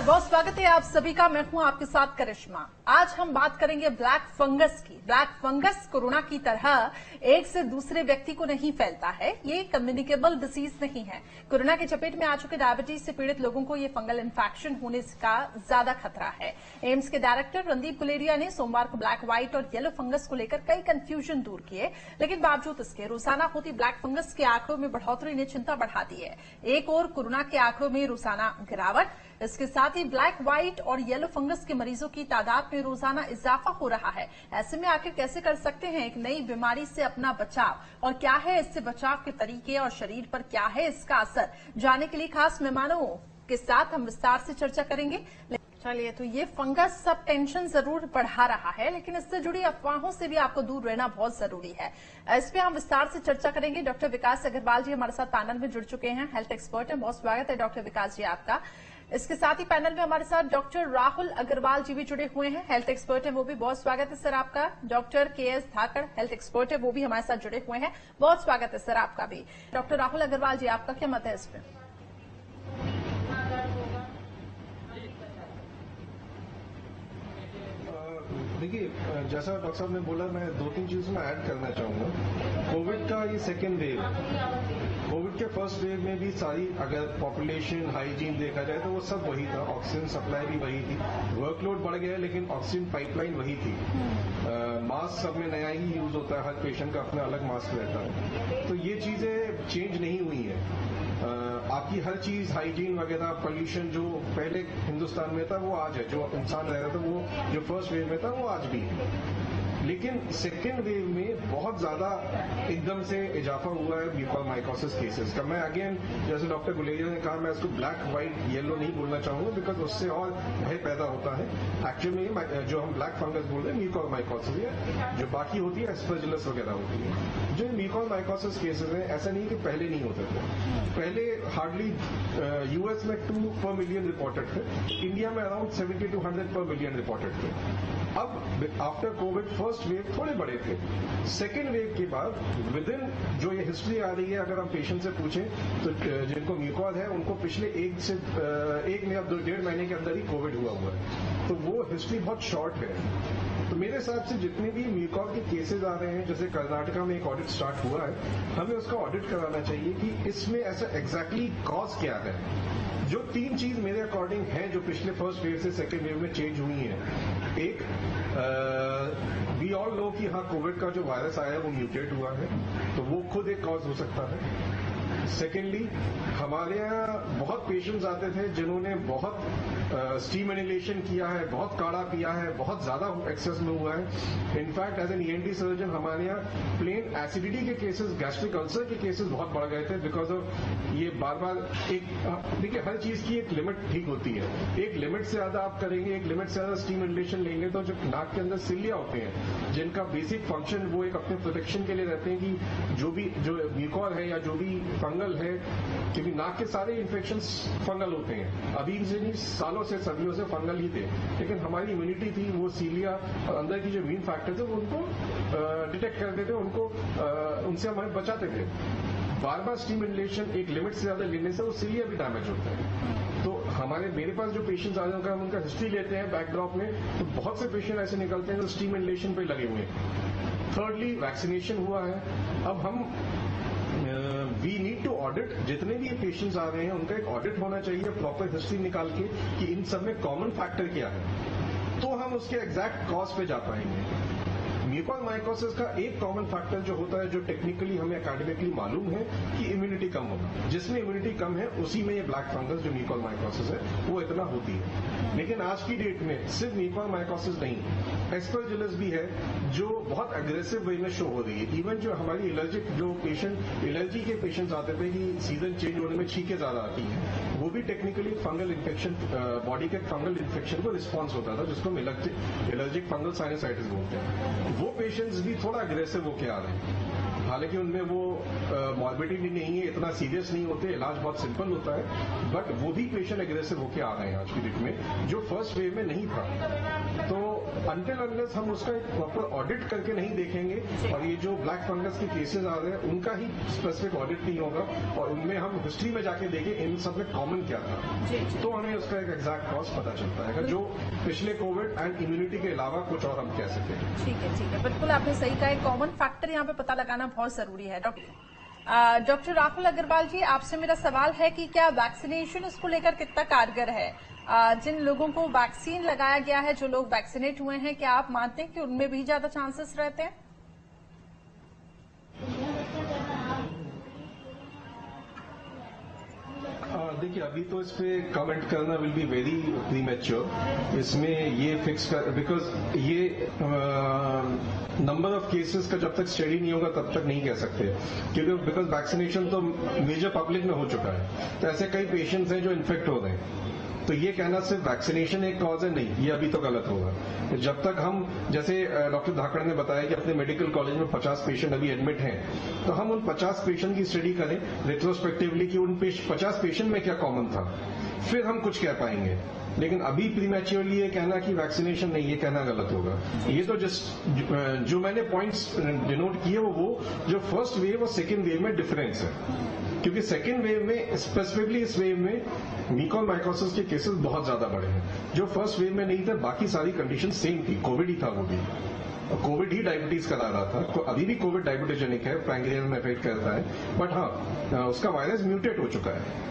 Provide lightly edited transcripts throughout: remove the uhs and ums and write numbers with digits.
नमस्कार, बहुत स्वागत है आप सभी का। मैं हूं आपके साथ करिश्मा। आज हम बात करेंगे ब्लैक फंगस की। ब्लैक फंगस कोरोना की तरह एक से दूसरे व्यक्ति को नहीं फैलता है। ये कम्युनिकेबल डिसीज नहीं है। कोरोना की चपेट में आ चुके डायबिटीज से पीड़ित लोगों को ये फंगल इन्फेक्शन होने का ज्यादा खतरा है। एम्स के डायरेक्टर रणदीप गुलेरिया ने सोमवार को ब्लैक, व्हाइट और येलो फंगस को लेकर कई कंफ्यूजन दूर किए, लेकिन बावजूद इसके रोजाना होती ब्लैक फंगस के आंकड़ों में बढ़ोतरी ने चिंता बढ़ा दी है। एक और कोरोना के आंकड़ों में रोजाना गिरावट, इसके साथ ही ब्लैक, व्हाइट और येलो फंगस के मरीजों की तादाद में रोजाना इजाफा हो रहा है। ऐसे में आखिर कैसे कर सकते हैं एक नई बीमारी से अपना बचाव, और क्या है इससे बचाव के तरीके और शरीर पर क्या है इसका असर, जानने के लिए खास मेहमानों के साथ हम विस्तार से चर्चा करेंगे। चलिए, तो ये फंगस सब टेंशन जरूर बढ़ा रहा है, लेकिन इससे जुड़ी अफवाहों से भी आपको दूर रहना बहुत जरूरी है। इस पे हम विस्तार से चर्चा करेंगे। डॉक्टर विकास अग्रवाल जी हमारे साथ पैनल में जुड़ चुके हैं, हेल्थ एक्सपर्ट हैं। बहुत स्वागत है डॉक्टर विकास जी आपका। इसके साथ ही पैनल में हमारे साथ डॉक्टर राहुल अग्रवाल जी भी जुड़े हुए हैं, हेल्थ एक्सपर्ट हैं, वो भी बहुत स्वागत है सर आपका। Doctor K S. Dhakad health expert है, वो भी हमारे साथ जुड़े हुए हैं, बहुत स्वागत है सर आपका भी। डॉक्टर राहुल अग्रवाल जी, आपका क्या मत है इस पर? देखिए, जैसा डॉक्टर साहब ने बोला, मैं दो तीन चीज़ों में ऐड करना चाहूँगा। कोविड का ये सेकेंड वेव, कोविड के फर्स्ट वेव में भी सारी अगर पॉपुलेशन हाइजीन देखा जाए तो वो सब वही था। ऑक्सीजन सप्लाई भी वही थी, वर्कलोड बढ़ गया लेकिन ऑक्सीजन पाइपलाइन वही थी। मास्क सब में नया ही यूज होता है, हर पेशेंट का अपना अलग मास्क रहता है, तो ये चीज़ें चेंज नहीं हुई है। आपकी हर चीज हाइजीन वगैरह, पोल्यूशन जो पहले हिंदुस्तान में था वो आज है, जो इंसान रह रहा था वो जो फर्स्ट वेव में था वो आज भी है। लेकिन सेकेंड वेव में बहुत ज्यादा एकदम से इजाफा हुआ है म्यूकोरमाइकोसिस केसेस का। मैं अगेन, जैसे डॉक्टर गुलेरिया ने कहा, मैं इसको ब्लैक, व्हाइट, येलो नहीं बोलना चाहूंगा, बिकॉज उससे और भय पैदा होता है। एक्चुअली जो हम ब्लैक फंगस बोल रहे हैं म्यूकोरमाइकोसिस है, जो बाकी होती है एस्परजिलस वगैरह होती है। जो म्यूकोरमाइकोसिस केसेस हैं, ऐसा नहीं कि पहले नहीं होते थे। पहले हार्डली यूएस में 2 per million रिपोर्टेड थे, इंडिया में around 70 to 100 per million reported थे। अब आफ्टर कोविड फर्स्ट वेव थोड़े बड़े थे, सेकेंड वेव के बाद विद इन जो ये हिस्ट्री आ रही है, अगर हम पेशेंट से पूछें तो जिनको म्यूकोर है उनको पिछले एक या 1.5 महीने के अंदर ही कोविड हुआ है, तो वो हिस्ट्री बहुत शॉर्ट है। तो मेरे हिसाब से जितने भी म्यूकोर के केसेस आ रहे हैं, जैसे कर्नाटका में एक ऑडिट स्टार्ट हुआ है, हमें उसका ऑडिट कराना चाहिए कि इसमें ऐसा एग्जैक्टली कॉज क्या है। जो 3 चीज मेरे अकॉर्डिंग है जो पिछले फर्स्ट वेव से सेकेंड वेव में चेंज हुई है। एक, वी ऑल नो कि हाँ, कोविड का जो वायरस आया है वो म्यूटेट हुआ है, तो वो खुद एक कॉज हो सकता है। सेकेंडली, हमारे यहाँ बहुत पेशेंट्स आते थे जिन्होंने बहुत स्टीम इनहेलेशन किया है, बहुत काढ़ा पिया है, बहुत ज्यादा एक्सेस में हुआ है। In fact as an ENT surgeon हमारे यहाँ प्लेन एसिडिटी के केसेस, गैस्ट्रिक अल्सर के केसेस बहुत बढ़ गए थे, बिकॉज ऑफ ये बार बार एक, देखिए हर चीज की एक लिमिट ठीक होती है। एक लिमिट से ज्यादा आप करेंगे, एक लिमिट से ज्यादा स्टीम इनहेलेशन लेंगे तो जो नाक के अंदर सिलिया होते हैं, जिनका बेसिक फंक्शन वो एक अपने प्रोटेक्शन के लिए रहते हैं कि जो म्यूकोर है या जो भी फंगल है, क्योंकि नाक के सारे इन्फेक्शंस फंगल होते हैं, अभी से नहीं सालों से सदियों से फंगल ही थे, लेकिन हमारी इम्यूनिटी थी, वो सीलिया और अंदर की जो इम्यून फैक्टर थे वो उनको डिटेक्ट करते थे, उनको उनसे हमें बचाते थे। बार बार स्टीम इनहेलेशन एक लिमिट से ज्यादा लेने से वो सीलिया भी डैमेज होता है। तो मेरे पास जो पेशेंट्स आ जाते हैं, हम उनका हिस्ट्री लेते हैं बैकड्रॉप में, तो बहुत से पेशेंट ऐसे निकलते हैं जो स्टीम इनहेलेशन पे लगे हुए हैं। थर्डली, वैक्सीनेशन हुआ है। अब हम वी नीड टू ऑडिट, जितने भी पेशेंट्स आ रहे हैं उनका एक ऑडिट होना चाहिए, प्रॉपर हिस्ट्री निकाल के कि इन सब में कॉमन फैक्टर क्या है, तो हम उसके एग्जैक्ट कॉज पे जा पाएंगे। म्यूकोरमाइकोसिस का एक कॉमन फैक्टर जो होता है, जो टेक्निकली हमें एकेडमिकली मालूम है, कि इम्यूनिटी कम होना। जिसमें इम्यूनिटी कम है उसी में ये ब्लैक फंगस जो म्यूकोरमाइकोसिस है वो इतना होती है। लेकिन आज की डेट में सिर्फ म्यूकोरमाइकोसिस नहीं, एस्परजिलस भी है जो बहुत अग्रेसिव वे में शो हो रही है। इवन जो हमारी एलर्जिक जो पेशेंट, एलर्जी के पेशेंट्स आते थे कि सीजन चेंज होने में छींकें ज्यादा आती हैं, वो भी टेक्निकली फंगल इन्फेक्शन, बॉडी के फंगल इन्फेक्शन को रिस्पॉन्स होता था, जिसको हम एलर्जिक फंगल साइनसाइटिस बोलते हैं। वो पेशेंट्स भी थोड़ा अग्रेसिव होके आ रहे हैं, हालांकि उनमें वो मॉर्बिडिटी नहीं है, इतना सीरियस नहीं होते, इलाज बहुत सिंपल होता है, बट वो भी पेशेंट एग्रेसिव होके आ रहे हैं आज की डेट में, जो फर्स्ट वेव में नहीं था। तो अनटिल अनलेस हम उसका एक प्रॉपर ऑडिट करके नहीं देखेंगे और ये जो ब्लैक फंगस के केसेस आ रहे हैं उनका ही स्पेसिफिक ऑडिट नहीं होगा और उनमें हम हिस्ट्री में जाके देखें इन सब में कॉमन क्या था, तो हमें उसका एक एग्जैक्ट कॉज पता चलता है जो पिछले कोविड एंड इम्यूनिटी के अलावा कुछ और हम कह सकते हैं। ठीक है, बिल्कुल आपने सही कहा, एक कॉमन फैक्टर यहाँ पे पता लगाना बहुत जरूरी है। डॉक्टर राहुल अग्रवाल जी, आपसे मेरा सवाल है कि क्या वैक्सीनेशन इसको लेकर कितना कारगर है? जिन लोगों को वैक्सीन लगाया गया है, जो लोग वैक्सीनेट हुए हैं, क्या आप मानते हैं कि उनमें भी ज्यादा चांसेस रहते हैं? देखिए, अभी तो इस पे कमेंट करना विल बी वेरी प्रीमेच्योर। इसमें ये फिक्स कर, बिकॉज ये नंबर ऑफ केसेस का जब तक स्टडी नहीं होगा तब तक नहीं कह सकते, क्योंकि बिकॉज वैक्सीनेशन तो मेजर पब्लिक में हो चुका है, तो ऐसे कई पेशेंट्स हैं जो इन्फेक्ट हो रहे हैं, तो ये कहना सिर्फ वैक्सीनेशन एक कॉज है, नहीं, ये अभी तो गलत होगा। जब तक हम, जैसे डॉक्टर धाकड़ ने बताया कि अपने मेडिकल कॉलेज में 50 पेशेंट अभी एडमिट हैं, तो हम उन 50 पेशेंट की स्टडी करें रेट्रोस्पेक्टिवली कि उन 50 पेशेंट में क्या कॉमन था, फिर हम कुछ कह पाएंगे। लेकिन अभी प्रीमैच्योरली ये कहना कि वैक्सीनेशन नहीं, ये कहना गलत होगा। ये तो जस्ट जो मैंने पॉइंट्स डिनोट किए वो जो फर्स्ट वेव और सेकेंड वेव में डिफरेंस है, क्योंकि सेकेंड वेव में स्पेसिफिकली इस वेव में म्यूकोरमाइकोसिस के केसेस बहुत ज्यादा बढ़े हैं, जो फर्स्ट वेव में नहीं थे। बाकी सारी कंडीशन सेम थी, कोविड ही था वो भी, कोविड ही डायबिटीज करा रहा था, तो अभी भी कोविड डायबिटोजेनिक है, पैंक्रियाज में इफेक्ट करता है, बट हाँ उसका वायरस म्यूटेट हो चुका है।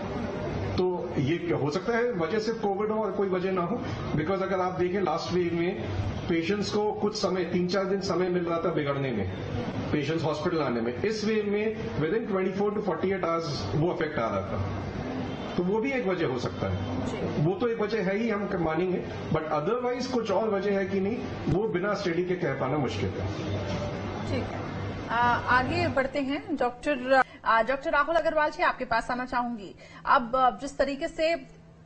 तो ये हो सकता है वजह सिर्फ कोविड हो और कोई वजह ना हो, बिकॉज अगर आप देखें लास्ट वेव में पेशेंट्स को कुछ समय 3-4 दिन समय मिल रहा था बिगड़ने में, पेशेंट्स हॉस्पिटल आने में। इस वेव में विद इन 24 to 48 आवर्स वो इफेक्ट आ रहा था, तो वो भी एक वजह हो सकता है। वो तो एक वजह है ही, हम मानेंगे, बट अदरवाइज कुछ और वजह है कि नहीं, वो बिना स्टडी के कह पाना मुश्किल है। ठीक है, आगे बढ़ते हैं। डॉक्टर राहुल अग्रवाल जी, आपके पास आना चाहूंगी। अब जिस तरीके से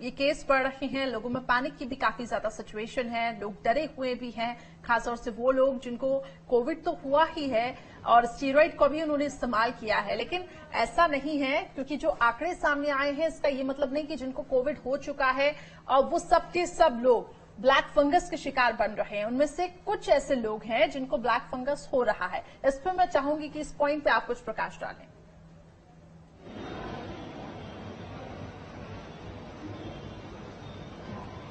ये केस बढ़ रहे हैं, लोगों में पैनिक की भी काफी ज्यादा सिचुएशन है, लोग डरे हुए भी हैं, खासतौर से वो लोग जिनको कोविड तो हुआ ही है और स्टीरॉइड को भी उन्होंने इस्तेमाल किया है, लेकिन ऐसा नहीं है, क्योंकि जो आंकड़े सामने आए हैं इसका ये मतलब नहीं कि जिनको कोविड हो चुका है और वो सब के सब लोग ब्लैक फंगस के शिकार बन रहे हैं। उनमें से कुछ ऐसे लोग हैं जिनको ब्लैक फंगस हो रहा है। इस पर मैं चाहूंगी कि इस पॉइंट पे आप कुछ प्रकाश डालें।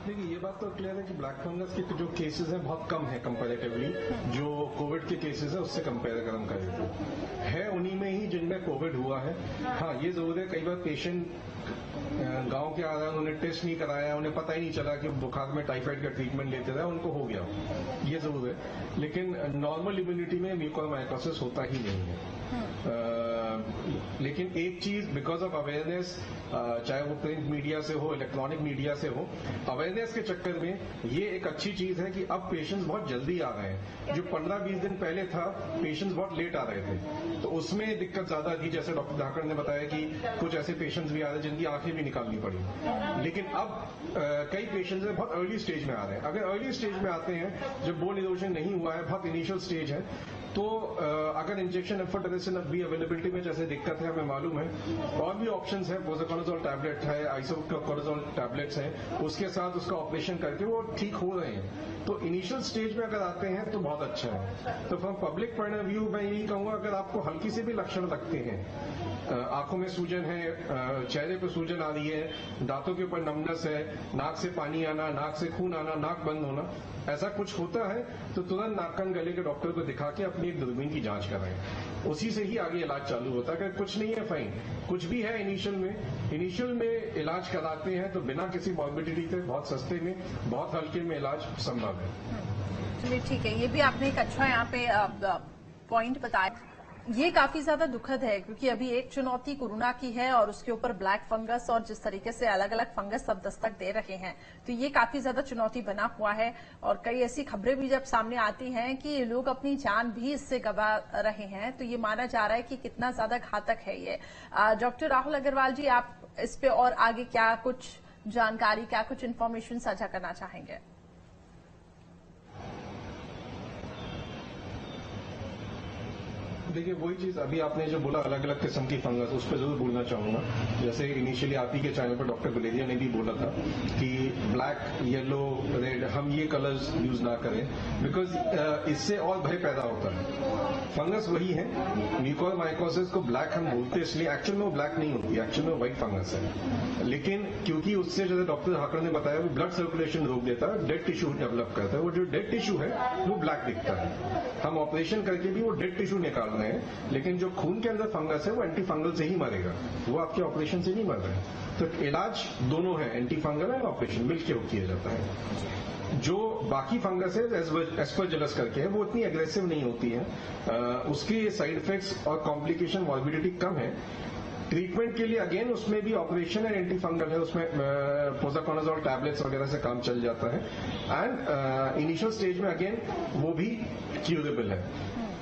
देखिए, ये बात तो क्लियर है कि ब्लैक फंगस के जो केसेस हैं बहुत कम है कंपैरेटिवली, जो कोविड के केसेस है उससे कंपेयर अगर हम करें तो है उन्हीं में ही जिनमें कोविड हुआ है। हाँ, ये जरूर है, कई बार पेशेंट गांव के आ रहा है, उन्होंने टेस्ट नहीं कराया, उन्हें पता ही नहीं चला कि बुखार में टाइफाइड का ट्रीटमेंट लेते रहे, उनको हो गया, ये जरूर है। लेकिन नॉर्मल इम्यूनिटी में म्यूकोरमाइकोसिस होता ही नहीं है। लेकिन एक चीज, बिकॉज ऑफ अवेयरनेस, चाहे वो प्रिंट मीडिया से हो, इलेक्ट्रॉनिक मीडिया से हो, अवेयरनेस के चक्कर में ये एक अच्छी चीज है कि अब पेशेंट्स बहुत जल्दी आ रहे हैं। जो 15-20 दिन पहले था, पेशेंट्स बहुत लेट आ रहे थे, तो उसमें दिक्कत ज्यादा थी। जैसे डॉक्टर धाकड़ ने बताया कि कुछ ऐसे पेशेंट्स भी आ रहे हैं जिनकी आंखें भी निकालनी पड़ी। लेकिन अब कई पेशेंट्स बहुत अर्ली स्टेज में आ रहे हैं। अगर अर्ली स्टेज में आते हैं, जब बोन इरोजन नहीं हुआ है, बहुत इनिशियल स्टेज है, तो अगर इंजेक्शन एम्फोटेरेसिन भी अवेलेबिलिटी में जैसे दिक्कत है, हमें मालूम है, और भी ऑप्शंस है, पोज़ोकोनाज़ोल टैबलेट है, आइसोकोनाज़ोल टैबलेट्स हैं, उसके साथ उसका ऑपरेशन करके वो ठीक हो रहे हैं। तो इनिशियल स्टेज में अगर आते हैं तो बहुत अच्छा है। तो from public point of view मैं यही कहूंगा, अगर आपको हल्की से भी लक्षण लगते हैं, आंखों में सूजन है, चेहरे पे सूजन आ रही है, दांतों के ऊपर नमनेस है, नाक से पानी आना, नाक से खून आना, नाक बंद होना, ऐसा कुछ होता है तो तुरंत नाक कान गले के डॉक्टर को दिखा के अपनी एक दूरबीन की जांच कराएं। उसी से ही आगे इलाज चालू होता है। अगर कुछ नहीं है, फाइन, कुछ भी है इनिशियल में इलाज कराते हैं तो बिना किसी मॉर्बिडिटी के बहुत सस्ते में, बहुत हल्के में इलाज संभव है। चलिए, ठीक है, ये भी आपने एक अच्छा यहाँ पे पॉइंट बताया। ये काफी ज्यादा दुखद है, क्योंकि अभी एक चुनौती कोरोना की है और उसके ऊपर ब्लैक फंगस, और जिस तरीके से अलग अलग फंगस सब दस्तक दे रहे हैं, तो ये काफी ज्यादा चुनौती बना हुआ है। और कई ऐसी खबरें भी जब सामने आती हैं कि लोग अपनी जान भी इससे गंवा रहे हैं, तो ये माना जा रहा है कि कितना ज्यादा घातक है ये। डॉक्टर राहुल अग्रवाल जी, आप इस पे और आगे क्या कुछ जानकारी, क्या कुछ इन्फॉर्मेशन साझा करना चाहेंगे? देखिए वही चीज अभी आपने जो बोला अलग अलग किस्म की फंगस, उस पर जरूर बोलना चाहूंगा। जैसे इनिशियली आप ही के चैनल पर डॉक्टर गुलेरिया ने भी बोला था कि ब्लैक, येलो, रेड हम ये कलर्स यूज ना करें, बिकॉज इससे और भय पैदा होता है। फंगस वही है, म्यूकोरमाइकोसिस को ब्लैक हम बोलते हैं इसलिए एक्चुअल में वो ब्लैक नहीं होती, एक्चुअल में व्हाइट फंगस है। लेकिन क्योंकि उससे जैसे डॉक्टर हाकर ने बताया वो ब्लड सर्कुलेशन रोक देता है, डेड टिश्यू डेवलप करता है, वो जो डेड टिश्यू है वो ब्लैक दिखता है। हम ऑपरेशन करके भी वो डेड टिश्यू निकाल रहे हैं, लेकिन जो खून के अंदर फंगस है वो एंटी फंगल से ही मरेगा, वो आपके ऑपरेशन से नहीं मर रहा है। तो इलाज दोनों है, एंटी फंगल और ऑपरेशन मिलकर किया जाता है। जो बाकी फंगस है एस्परजिलस करके है, वो इतनी एग्रेसिव नहीं होती है, उसके साइड इफेक्ट्स और कॉम्प्लिकेशन मॉर्बिडिटी कम है। ट्रीटमेंट के लिए अगेन उसमें भी ऑपरेशन एंड एंटी फंगल है, उसमें पोज़ाकोनाज़ोल टैबलेट्स वगैरह से काम चल जाता है। एंड इनिशियल स्टेज में अगेन वो भी क्यूरेबल है।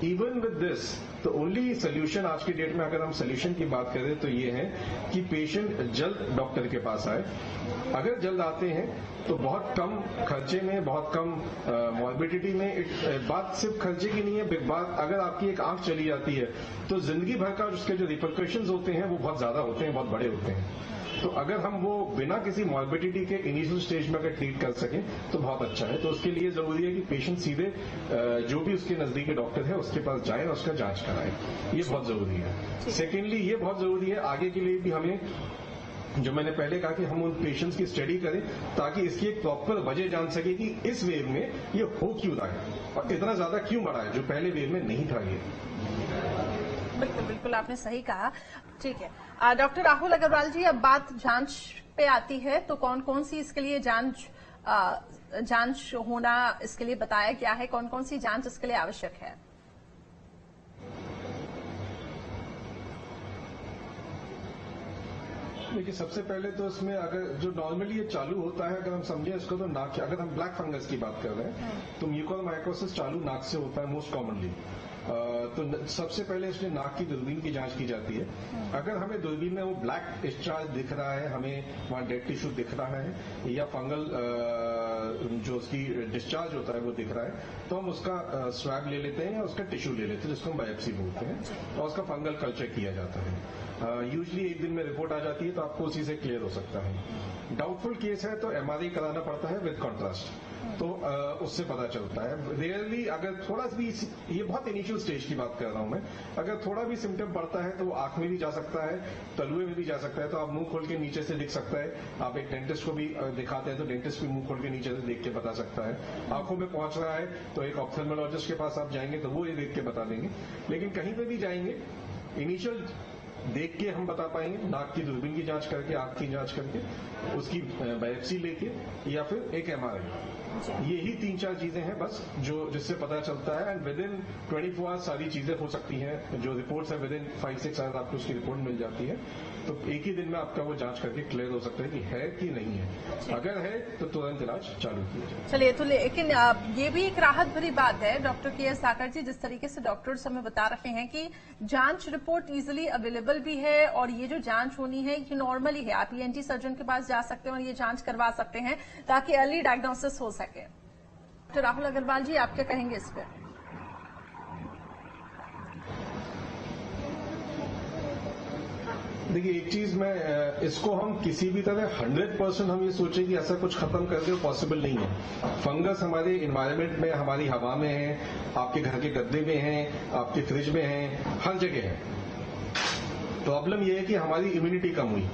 इवन विद दिस तो ओनली सोल्यूशन आज की डेट में अगर हम सोल्यूशन की बात करें तो ये है कि पेशेंट जल्द डॉक्टर के पास आए। अगर जल्द आते हैं तो बहुत कम खर्चे में, बहुत कम मॉर्बिडिटी में, बात सिर्फ खर्चे की नहीं है, बात अगर आपकी एक आंख चली जाती है तो जिंदगी भर का उसके जो रिपरकशंस होते हैं वो बहुत ज्यादा होते हैं, बहुत बड़े होते हैं। तो अगर हम वो बिना किसी मॉर्बिडिटी के इनिशियल स्टेज में अगर ट्रीट कर सकें तो बहुत अच्छा है। तो उसके लिए जरूरी है कि पेशेंट सीधे जो भी उसके नजदीकी डॉक्टर है उसके पास जाए और उसका जांच कराए, ये बहुत जरूरी है। सेकेंडली ये बहुत जरूरी है आगे के लिए भी हमें, जो मैंने पहले कहा कि हम उन पेशेंट्स की स्टडी करें ताकि इसकी एक प्रॉपर वजह जान सके कि इस वेव में ये हो क्यों रहा है और इतना ज्यादा क्यों बढ़ा है, जो पहले वेव में नहीं था ये। बिल्कुल बिल्कुल आपने सही कहा। ठीक है डॉक्टर राहुल अग्रवाल जी, अब बात जांच पे आती है तो कौन कौन सी इसके लिए जांच होना इसके लिए बताया गया है, कौन कौन सी जांच इसके लिए आवश्यक है? देखिए सबसे पहले तो इसमें अगर जो नॉर्मली ये चालू होता है, अगर हम समझें इसको तो नाक, अगर हम ब्लैक फंगस की बात कर रहे हैं तो म्यूकोरमाइकोसिस चालू नाक से होता है मोस्ट कॉमनली। तो सबसे पहले इसमें नाक की दूरबीन की जांच की जाती है। अगर हमें दूरबीन में वो ब्लैक डिस्चार्ज दिख रहा है, हमें वहां डेड टिश्यू दिख रहा है या फंगल जो उसकी डिस्चार्ज होता है वो दिख रहा है, तो हम उसका स्वैब ले लेते हैं या उसका टिश्यू ले लेते हैं जिसको हम बायोप्सी बोलते हैं, और उसका फंगल कल्चर किया जाता है। यूजली एक दिन में रिपोर्ट आ जाती है तो आपको उसी से क्लियर हो सकता है। डाउटफुल केस है तो एमआरआई कराना पड़ता है विद कॉन्ट्रास्ट, तो उससे पता चलता है। रियरली अगर थोड़ा भी, ये बहुत इनिशियल स्टेज की बात कर रहा हूं मैं, अगर थोड़ा भी सिम्टम पड़ता है तो वो आंख में भी जा सकता है, तलुए में भी जा सकता है, तो आप मुंह खोल के नीचे से दिख सकता है। आप एक डेंटिस्ट को भी दिखाते हैं तो डेंटिस्ट भी मुंह खोल के नीचे से देख के बता सकता है। आंखों में पहुंच रहा है तो एक ऑप्थेल्मोलॉजिस्ट के पास आप जाएंगे तो वो ये देख के बता देंगे। लेकिन कहीं पे भी जाएंगे इनिशियल देख के हम बता पाएंगे, नाक की दूरबीन की जांच करके, आंख की जांच करके, उसकी बायोप्सी लेके या फिर एक एमआरआई। यही 3-4 चीजें हैं बस जो जिससे पता चलता है। एंड विद इन 24 आवर्स सारी चीजें हो सकती हैं। जो रिपोर्ट्स है विद इन 5-6 आवर्स आपको उसकी रिपोर्ट मिल जाती है, तो एक ही दिन में आपका वो जांच करके क्लियर हो सकता है कि है कि नहीं है। अगर है तो तुरंत इलाज चालू किया जाए। चलिए, तो लेकिन ये भी एक राहत भरी बात है डॉक्टर के.एस. धाकड़ जी, जिस तरीके से डॉक्टर्स हमें बता रहे हैं कि जांच रिपोर्ट इजीली अवेलेबल भी है और ये जो जांच होनी है ये नॉर्मली है। आप ईएनटी सर्जन के पास जा सकते हैं और ये जांच करवा सकते हैं ताकि अर्ली डायग्नोसिस हो सके। डॉक्टर राहुल अग्रवाल जी, आप क्या कहेंगे इस पर? देखिए एक चीज मैं, इसको हम किसी भी तरह 100% हम ये सोचें कि ऐसा कुछ खत्म कर दे, पॉसिबल नहीं है। फंगस हमारे इन्वायरमेंट में, हमारी हवा में है, आपके घर के गद्दे में है, आपके फ्रिज में है, हर जगह है। प्रॉब्लम यह है कि हमारी इम्यूनिटी कम हुई,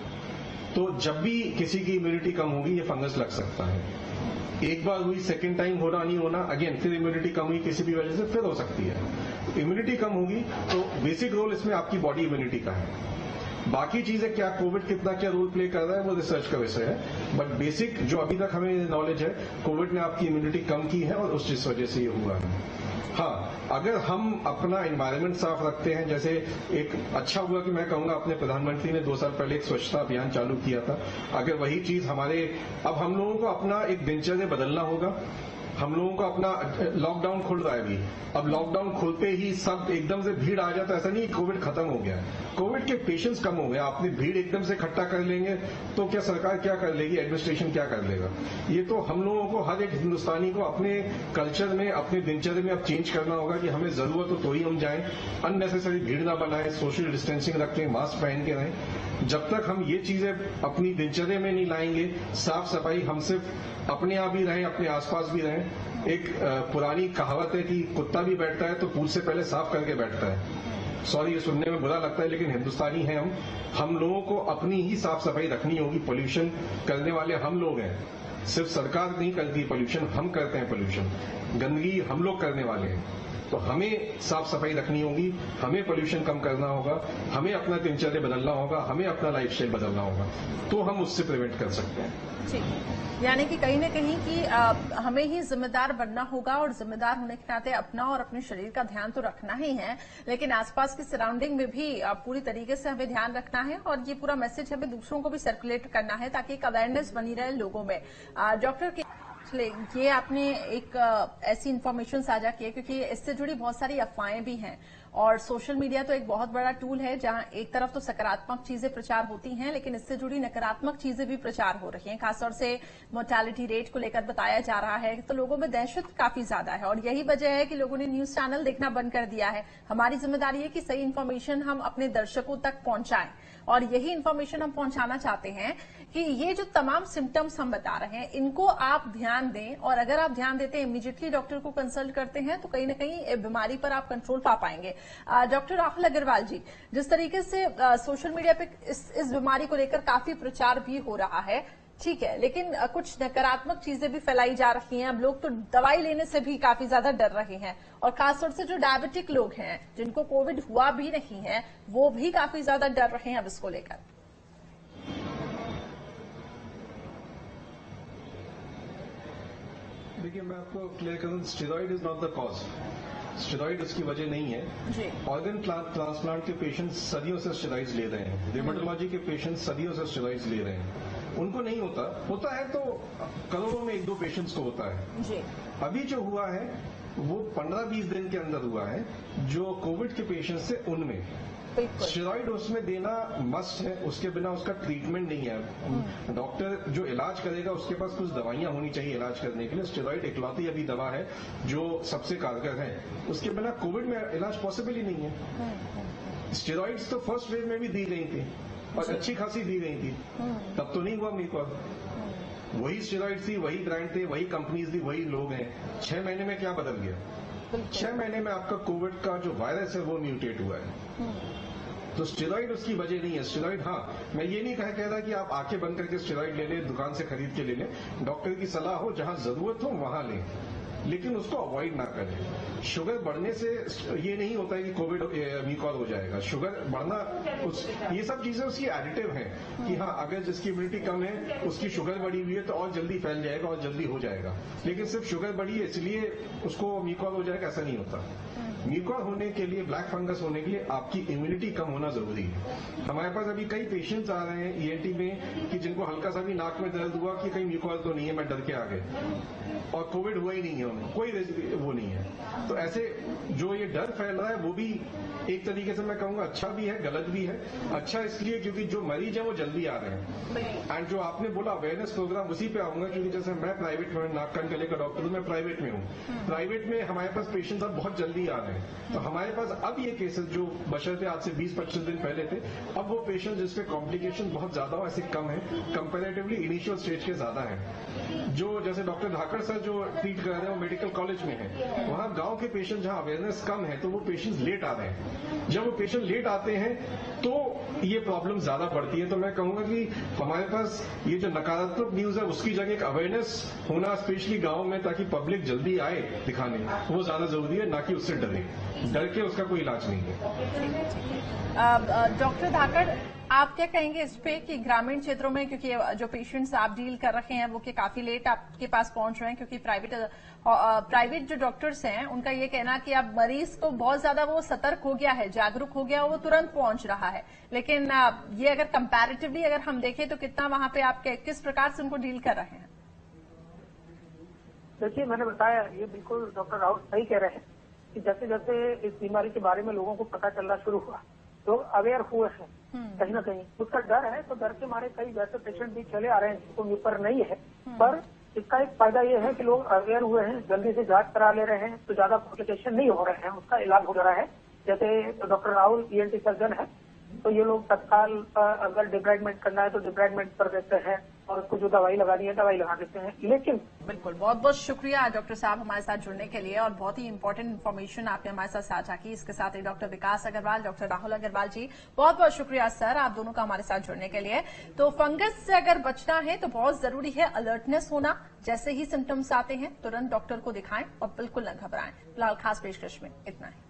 तो जब भी किसी की इम्यूनिटी कम होगी ये फंगस लग सकता है। एक बार हुई, सेकेंड टाइम होना नहीं होना, अगेन फिर इम्यूनिटी कम हुई किसी भी वजह से, फिर हो सकती है। इम्यूनिटी कम होगी तो बेसिक रोल इसमें आपकी बॉडी इम्यूनिटी का है। बाकी चीजें क्या कोविड कितना क्या रोल प्ले कर रहा है वो रिसर्च का विषय है, बट बेसिक जो अभी तक हमें नॉलेज है, कोविड ने आपकी इम्यूनिटी कम की है और उस जिस वजह से ये हुआ है। हाँ, अगर हम अपना एनवायरनमेंट साफ रखते हैं, जैसे एक अच्छा हुआ कि मैं कहूंगा अपने प्रधानमंत्री ने 2 साल पहले एक स्वच्छता अभियान चालू किया था। अगर वही चीज हमारे, अब हम लोगों को अपना एक दिनचर्या बदलना होगा। हम लोगों का अपना लॉकडाउन खुल रहा है अभी। अब लॉकडाउन खुलते ही सब एकदम से भीड़ आ जाता है, ऐसा नहीं कोविड खत्म हो गया। कोविड के पेशेंट्स कम हो गए। आपने भीड़ एकदम से इकट्ठा कर लेंगे तो क्या सरकार क्या कर लेगी, एडमिनिस्ट्रेशन क्या कर लेगा? ये तो हम लोगों को, हर एक हिंदुस्तानी को अपने कल्चर में, अपने दिनचर्या में अब चेंज करना होगा कि हमें जरूरत हो तो ही हम जाएं, अननेसेसरी भीड़ ना बनाएं, सोशल डिस्टेंसिंग रखें, मास्क पहन के रहें। जब तक हम ये चीजें अपनी दिनचर्या में नहीं लाएंगे, साफ सफाई, हम सिर्फ अपने आप ही रहें, अपने आसपास भी रहें। एक पुरानी कहावत है कि कुत्ता भी बैठता है तो पूंछ से पहले साफ करके बैठता है। सॉरी, ये सुनने में बुरा लगता है लेकिन हिंदुस्तानी है हम लोगों को अपनी ही साफ सफाई रखनी होगी। पोल्यूशन करने वाले हम लोग हैं, सिर्फ सरकार नहीं करती पोल्यूशन, हम करते हैं पोल्यूशन, गंदगी हम लोग करने वाले हैं। तो हमें साफ सफाई रखनी होगी, हमें पोल्यूशन कम करना होगा, हमें अपना दिनचर्या बदलना होगा, हमें अपना लाइफस्टाइल बदलना होगा, तो हम उससे प्रिवेंट कर सकते हैं। ठीक, यानी कि कहीं न कहीं कि हमें ही जिम्मेदार बनना होगा और जिम्मेदार होने के नाते अपना और अपने शरीर का ध्यान तो रखना ही है, लेकिन आसपास की सराउंडिंग में भी पूरी तरीके से हमें ध्यान रखना है और ये पूरा मैसेज हमें दूसरों को भी सर्कुलेट करना है ताकि एक अवेयरनेस बनी रहे लोगों में। डॉक्टर के ये आपने एक ऐसी इन्फॉर्मेशन साझा की है क्योंकि इससे जुड़ी बहुत सारी अफवाहें भी हैं और सोशल मीडिया तो एक बहुत बड़ा टूल है जहां एक तरफ तो सकारात्मक चीजें प्रचार होती हैं लेकिन इससे जुड़ी नकारात्मक चीजें भी प्रचार हो रही हैं। खासतौर से मोर्टेलिटी रेट को लेकर बताया जा रहा है तो लोगों में दहशत काफी ज्यादा है और यही वजह है कि लोगों ने न्यूज चैनल देखना बंद कर दिया है। हमारी जिम्मेदारी है कि सही इन्फॉर्मेशन हम अपने दर्शकों तक पहुंचाएं और यही इन्फॉर्मेशन हम पहुंचाना चाहते हैं कि ये जो तमाम सिम्टम्स हम बता रहे हैं इनको आप ध्यान दें और अगर आप ध्यान देते हैं, इमीडिएटली डॉक्टर को कंसल्ट करते हैं तो कहीं ना कहीं बीमारी पर आप कंट्रोल पा पाएंगे। डॉक्टर राहुल अग्रवाल जी, जिस तरीके से सोशल मीडिया पे इस बीमारी को लेकर काफी प्रचार भी हो रहा है, ठीक है, लेकिन कुछ नकारात्मक चीजें भी फैलाई जा रही हैं। अब लोग तो दवाई लेने से भी काफी ज्यादा डर रहे हैं और खासतौर से जो डायबिटिक लोग हैं जिनको कोविड हुआ भी नहीं है वो भी काफी ज्यादा डर रहे हैं अब इसको लेकर। देखिए, मैं आपको क्लियर करूं, steroid is not the cause. Steroid उसकी वजह नहीं है। ऑर्गन ट्रांसप्लांट के पेशेंट्स सदियों से स्टेरॉइड्स ले रहे हैं, रेमेटोलॉजी के पेशेंट्स सदियों से स्टेरॉइड्स ले रहे हैं, उनको नहीं होता है तो करोड़ों में 1-2 पेशेंट्स को होता है जी। अभी जो हुआ है वो 15-20 दिन के अंदर हुआ है जो कोविड के पेशेंट्स से, उनमें स्टेरॉइड उसमें देना मस्ट है, उसके बिना उसका ट्रीटमेंट नहीं है। डॉक्टर जो इलाज करेगा उसके पास कुछ दवाइयां होनी चाहिए इलाज करने के लिए। स्टेरॉइड इकलौती अभी दवा है जो सबसे कारगर है, उसके बिना कोविड में इलाज पॉसिबल ही नहीं है। स्टेरॉइड्स तो फर्स्ट वेव में भी दी गई थी और अच्छी खासी दी गई थी, तब तो नहीं हुआ म्यूकोर। वही स्टेरॉइड थी, वही ब्रांड थे, वही कंपनीज थी, वही लोग हैं। 6 महीने में क्या बदल गया? 6 महीने में आपका कोविड का जो वायरस है वो म्यूटेट हुआ है। तो स्टेरॉइड उसकी वजह नहीं है। स्टेरॉइड, हाँ, मैं ये नहीं कह रहा कि आप आंखें बंद करके स्टेरॉइड ले लें, दुकान से खरीद के ले लें। डॉक्टर की सलाह हो, जहां जरूरत हो वहां लें, लेकिन उसको अवॉइड ना करें। शुगर बढ़ने से ये नहीं होता है कि कोविड म्यूकोर हो जाएगा। शुगर बढ़ना, ये सब चीजें उसकी एडिटिव हैं कि हाँ, अगर जिसकी इम्यूनिटी कम है उसकी शुगर बढ़ी हुई है तो और जल्दी फैल जाएगा और जल्दी हो जाएगा, लेकिन सिर्फ शुगर बढ़ी है इसलिए उसको म्यूकोर हो जाएगा, ऐसा नहीं होता। म्यूकोर होने के लिए, ब्लैक फंगस होने के लिए आपकी इम्यूनिटी कम होना जरूरी है। हमारे पास अभी कई पेशेंट्स आ रहे हैं ईएनटी में कि जिनको हल्का सा भी नाक में दर्द हुआ कि कहीं म्यूकोर तो नहीं है, मैं डर के आ गए और कोविड हुआ ही नहीं है उन्हें, कोई वो नहीं है। तो ऐसे जो ये डर फैल रहा है वो भी एक तरीके से मैं कहूंगा अच्छा भी है, गलत भी है। अच्छा इसलिए क्योंकि जो मरीज है वो जल्दी आ रहे हैं। एंड जो आपने बोला अवेयरनेस प्रोग्राम, उसी पे आऊंगा क्योंकि जैसे मैं प्राइवेट में, नाक कान गले का डॉक्टर हूं, मैं प्राइवेट में हूं। प्राइवेट में हमारे पास पेशेंट्स अब बहुत जल्दी आ रहे हैं। तो हमारे पास अब ये केसेस जो बशर्ते आज से 20-25 दिन पहले थे, अब वो पेशेंट जिसपे कॉम्प्लिकेशन बहुत ज्यादा हो ऐसे कम है, कंपेरेटिवली इनिशियल स्टेज के ज्यादा है। जो जैसे डॉक्टर धाकड़ सर जो ट्रीट कर रहे हैं वो मेडिकल कॉलेज में है, वहां गांव के पेशेंट जहां अवेयरनेस कम है तो वो पेशेंट्स लेट आ रहे हैं। जब वो पेशेंट लेट आते हैं तो ये प्रॉब्लम ज्यादा बढ़ती है। तो मैं कहूंगा कि हमारे पास ये जो नकारात्मक न्यूज है उसकी जगह एक अवेयरनेस होना, स्पेशली गांव में, ताकि पब्लिक जल्दी आए दिखाने, वो ज्यादा जरूरी है, ना कि उससे डरे। डर के उसका कोई इलाज नहीं है। डॉक्टर धाकड़, आप क्या कहेंगे इस पे कि ग्रामीण क्षेत्रों में, क्योंकि जो पेशेंट्स आप डील कर रहे हैं वो कि काफी लेट आपके पास पहुंच रहे हैं, क्योंकि प्राइवेट जो डॉक्टर्स हैं उनका ये कहना कि अब मरीज तो बहुत ज्यादा वो सतर्क हो गया है, जागरूक हो गया, वो तुरंत पहुंच रहा है, लेकिन ये अगर कंपैरेटिवली अगर हम देखें तो कितना वहां पे आप किस प्रकार से उनको डील कर रहे हैं? देखिए, मैंने बताया, ये बिल्कुल डॉक्टर राहुल सही कह रहे हैं कि जैसे जैसे इस बीमारी के बारे में लोगों को पता चलना शुरू हुआ, लोग अवेयर हुए हैं कहीं ना कहीं। उसका डर है, तो डर के मारे कई वैसे पेशेंट भी चले आ रहे हैं जिनको ऊपर नहीं है, पर इसका एक फायदा ये है कि लोग अवेयर हुए हैं, जल्दी से जांच करा ले रहे हैं, तो ज्यादा कॉम्प्लिकेशन नहीं हो रहे हैं, उसका इलाज हो रहा है। जैसे डॉक्टर राहुल ENT सर्जन है, तो ये लोग तत्काल अगर डिब्राइडमेंट करना है तो डिब्राइडमेंट कर देते हैं, और उसको जो दवाई लगानी है दवाई लगा देते हैं। लेकिन बिल्कुल, बहुत बहुत शुक्रिया डॉक्टर साहब हमारे साथ जुड़ने के लिए, और बहुत ही इंपॉर्टेंट इन्फॉर्मेशन आपने हमारे साथ साझा की। इसके साथ ही डॉक्टर विकास अग्रवाल, डॉक्टर राहुल अग्रवाल जी, बहुत बहुत शुक्रिया सर आप दोनों का हमारे साथ जुड़ने के लिए। तो फंगस से अगर बचना है तो बहुत जरूरी है अलर्टनेस होना। जैसे ही सिम्टम्स आते हैं तुरंत डॉक्टर को दिखाएं और बिल्कुल न घबराएं। फिलहाल खास पेशकश में इतना ही।